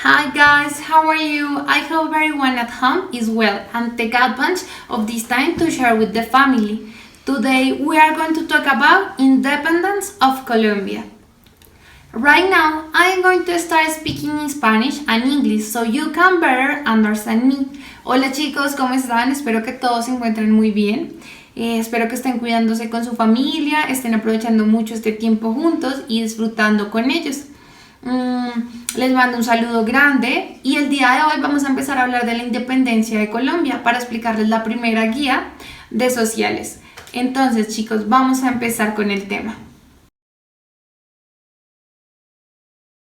Hi guys, how are you? I hope everyone at home is well and take advantage of this time to share with the family. Today we are going to talk about independence of Colombia. Right now I am going to start speaking in Spanish and English so you can better understand me. Hola chicos, ¿cómo están? Espero que todos se encuentren muy bien. Espero que estén cuidándose con su familia, estén aprovechando mucho este tiempo juntos y disfrutando con ellos. Les mando un saludo grande y el día de hoy vamos a empezar a hablar de la independencia de Colombia para explicarles la primera guía de sociales. Entonces chicos, vamos a empezar con el tema.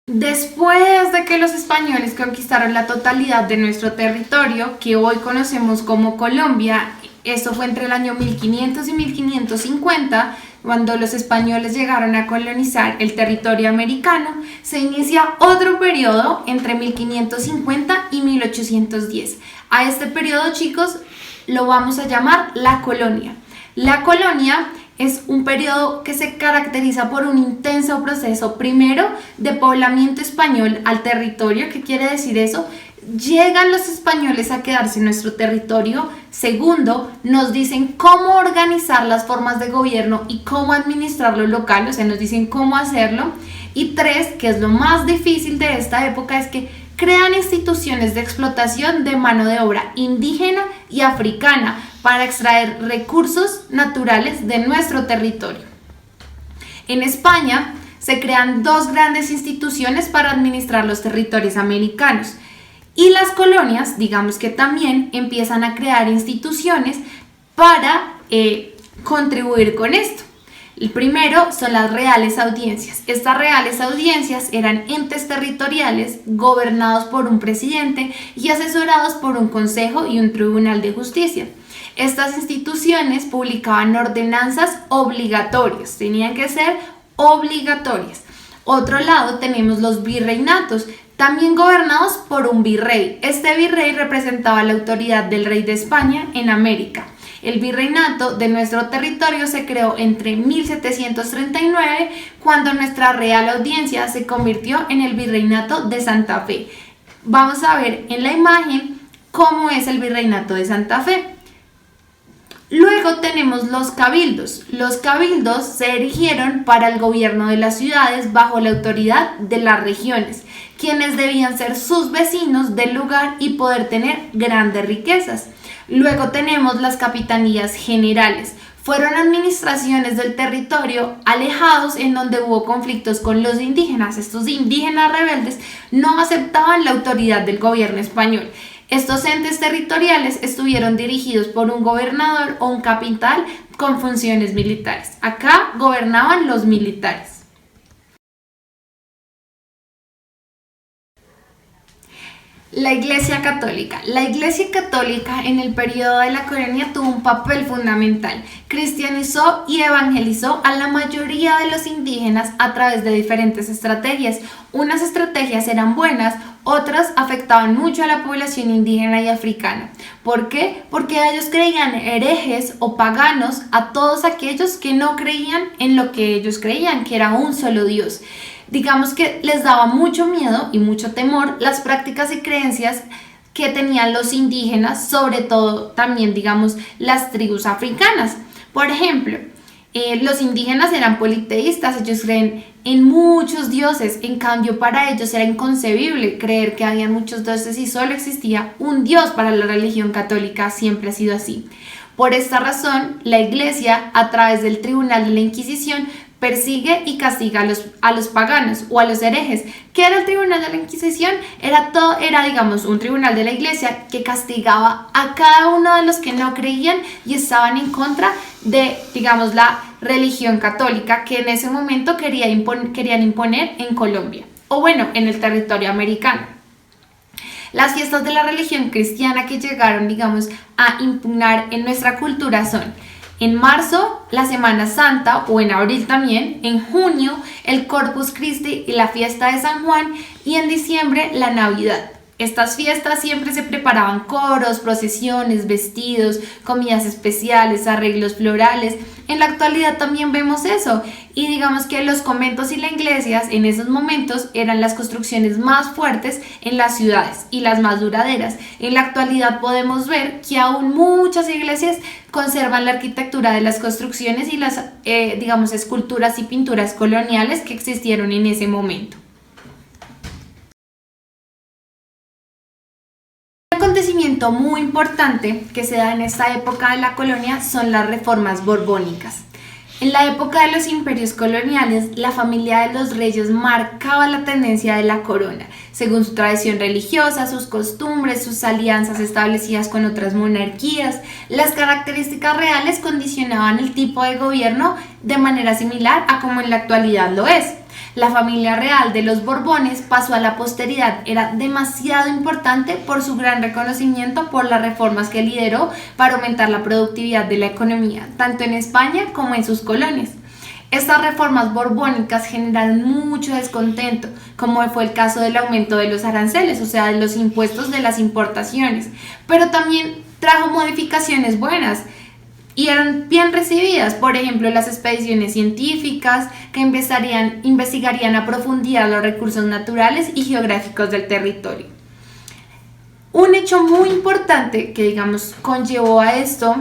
Después de que los españoles conquistaron la totalidad de nuestro territorio, que hoy conocemos como Colombia, esto fue entre el año 1500 y 1550, cuando los españoles llegaron a colonizar el territorio americano, se inicia otro periodo entre 1550 y 1810. A este periodo, chicos, lo vamos a llamar la colonia. La colonia es un periodo que se caracteriza por un intenso proceso, primero, de poblamiento español al territorio. ¿Qué quiere decir eso? Llegan los españoles a quedarse en nuestro territorio. Segundo, nos dicen cómo organizar las formas de gobierno y cómo administrar lo local, o sea, nos dicen cómo hacerlo. Y tres, que es lo más difícil de esta época, es que crean instituciones de explotación de mano de obra indígena y africana para extraer recursos naturales de nuestro territorio. En España se crean dos grandes instituciones para administrar los territorios americanos. Y las colonias, digamos que también empiezan a crear instituciones para contribuir con esto. El primero son las reales audiencias. Estas reales audiencias eran entes territoriales gobernados por un presidente y asesorados por un consejo y un tribunal de justicia. Estas instituciones publicaban ordenanzas obligatorias, tenían que ser obligatorias. Otro lado tenemos los virreinatos, también gobernados por un virrey. Este virrey representaba la autoridad del rey de España en América. El virreinato de nuestro territorio se creó entre 1739, cuando nuestra Real Audiencia se convirtió en el virreinato de Santa Fe. Vamos a ver en la imagen cómo es el virreinato de Santa Fe. Luego tenemos los cabildos. Los cabildos se erigieron para el gobierno de las ciudades bajo la autoridad de las regiones, quienes debían ser sus vecinos del lugar y poder tener grandes riquezas. Luego tenemos las capitanías generales. Fueron administraciones del territorio alejados en donde hubo conflictos con los indígenas. Estos indígenas rebeldes no aceptaban la autoridad del gobierno español. Estos entes territoriales estuvieron dirigidos por un gobernador o un capital con funciones militares. Acá gobernaban los militares. La Iglesia Católica. La Iglesia Católica en el periodo de la colonia tuvo un papel fundamental. Cristianizó y evangelizó a la mayoría de los indígenas a través de diferentes estrategias. Unas estrategias eran buenas, otras afectaban mucho a la población indígena y africana. ¿Por qué? Porque ellos creían herejes o paganos a todos aquellos que no creían en lo que ellos creían, que era un solo Dios. Digamos que les daba mucho miedo y mucho temor las prácticas y creencias que tenían los indígenas, sobre todo también, digamos, las tribus africanas. Por ejemplo, los indígenas eran politeístas, ellos creen en muchos dioses. En cambio, para ellos era inconcebible creer que había muchos dioses y solo existía un Dios. Para la religión católica siempre ha sido así. Por esta razón, la Iglesia, a través del Tribunal de la Inquisición, persigue y castiga a los paganos o a los herejes. ¿Qué era el Tribunal de la Inquisición? Era digamos, un tribunal de la Iglesia que castigaba a cada uno de los que no creían y estaban en contra de, digamos, la religión católica que en ese momento querían imponer en Colombia, o bueno, en el territorio americano. Las fiestas de la religión cristiana que llegaron, digamos, a impugnar en nuestra cultura son: en marzo, la Semana Santa, o en abril también; en junio, el Corpus Christi y la fiesta de San Juan; y en diciembre, la Navidad. Estas fiestas siempre se preparaban coros, procesiones, vestidos, comidas especiales, arreglos florales, En la actualidad también vemos eso y digamos que los conventos y las iglesias en esos momentos eran las construcciones más fuertes en las ciudades y las más duraderas. En la actualidad podemos ver que aún muchas iglesias conservan la arquitectura de las construcciones y las, digamos, esculturas y pinturas coloniales que existieron en ese momento. Un acontecimiento muy importante que se da en esta época de la colonia son las reformas borbónicas. En la época de los imperios coloniales, la familia de los reyes marcaba la tendencia de la corona, según su tradición religiosa, sus costumbres, sus alianzas establecidas con otras monarquías. Las características reales condicionaban el tipo de gobierno de manera similar a como en la actualidad lo es. La familia real de los Borbones pasó a la posteridad, era demasiado importante por su gran reconocimiento por las reformas que lideró para aumentar la productividad de la economía, tanto en España como en sus colonias. Estas reformas borbónicas generaron mucho descontento, como fue el caso del aumento de los aranceles, o sea, de los impuestos de las importaciones, pero también trajo modificaciones buenas y eran bien recibidas, por ejemplo, las expediciones científicas que investigarían a profundidad los recursos naturales y geográficos del territorio. Un hecho muy importante que, digamos, conllevó a esto,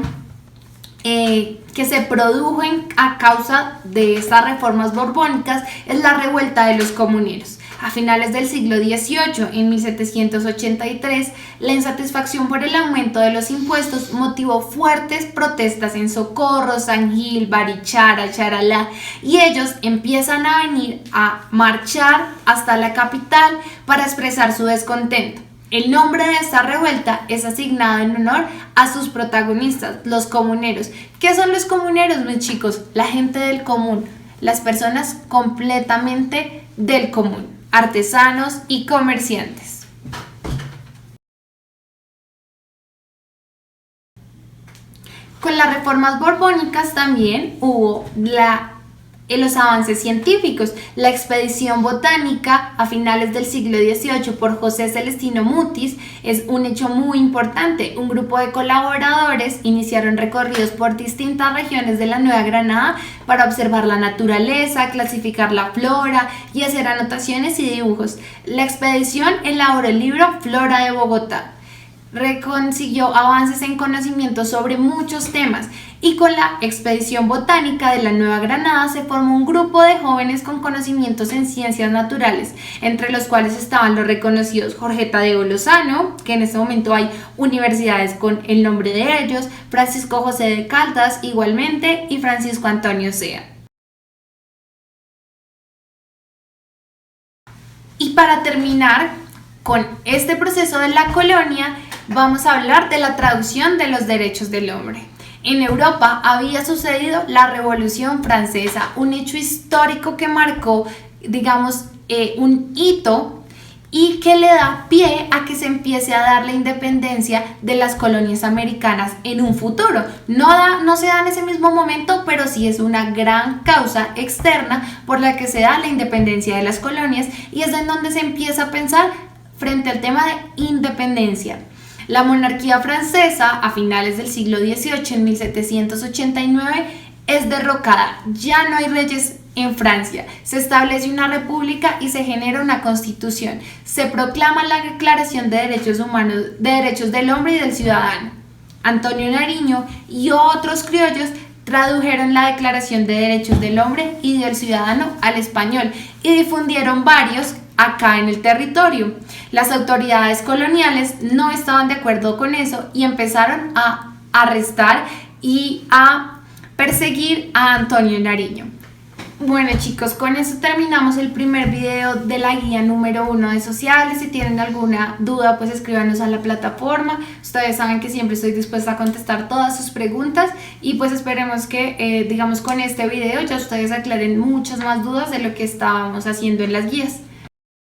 que se produjo a causa de estas reformas borbónicas, es la revuelta de los comuneros. A finales del siglo XVIII, en 1783, la insatisfacción por el aumento de los impuestos motivó fuertes protestas en Socorro, San Gil, Barichara, Charalá, y ellos empiezan a venir a marchar hasta la capital para expresar su descontento. El nombre de esta revuelta es asignado en honor a sus protagonistas, los comuneros. ¿Qué son los comuneros, mis chicos? La gente del común, las personas completamente del común, artesanos y comerciantes. Con las reformas borbónicas también hubo los avances científicos. La expedición botánica a finales del siglo XVIII por José Celestino Mutis es un hecho muy importante. Un grupo de colaboradores iniciaron recorridos por distintas regiones de la Nueva Granada para observar la naturaleza, clasificar la flora y hacer anotaciones y dibujos. La expedición elaboró el libro Flora de Bogotá. Consiguió avances en conocimiento sobre muchos temas y con la expedición botánica de la Nueva Granada se formó un grupo de jóvenes con conocimientos en ciencias naturales, entre los cuales estaban los reconocidos Jorge Tadeo Lozano, que en este momento hay universidades con el nombre de ellos, Francisco José de Caldas igualmente y Francisco Antonio Sea. Y para terminar con este proceso de la colonia, vamos a hablar de la traducción de los derechos del hombre. En Europa había sucedido la Revolución Francesa, un hecho histórico que marcó, digamos, un hito y que le da pie a que se empiece a dar la independencia de las colonias americanas en un futuro. No se da en ese mismo momento, pero sí es una gran causa externa por la que se da la independencia de las colonias y es en donde se empieza a pensar frente al tema de independencia. La monarquía francesa a finales del siglo XVIII, en 1789, es derrocada. Ya no hay reyes en Francia. Se establece una república y se genera una constitución. Se proclama la Declaración de Derechos Humanos, de Derechos del Hombre y del Ciudadano. Antonio Nariño y otros criollos tradujeron la Declaración de Derechos del Hombre y del Ciudadano al español y difundieron varios acá en el territorio. Las autoridades coloniales no estaban de acuerdo con eso y empezaron a arrestar y a perseguir a Antonio Nariño. Bueno, chicos, con eso terminamos el primer video de la guía número 1 de sociales. Si tienen alguna duda, pues escríbanos a la plataforma. Ustedes saben que siempre estoy dispuesta a contestar todas sus preguntas y pues esperemos que, digamos, con este video ya ustedes aclaren muchas más dudas de lo que estábamos haciendo en las guías.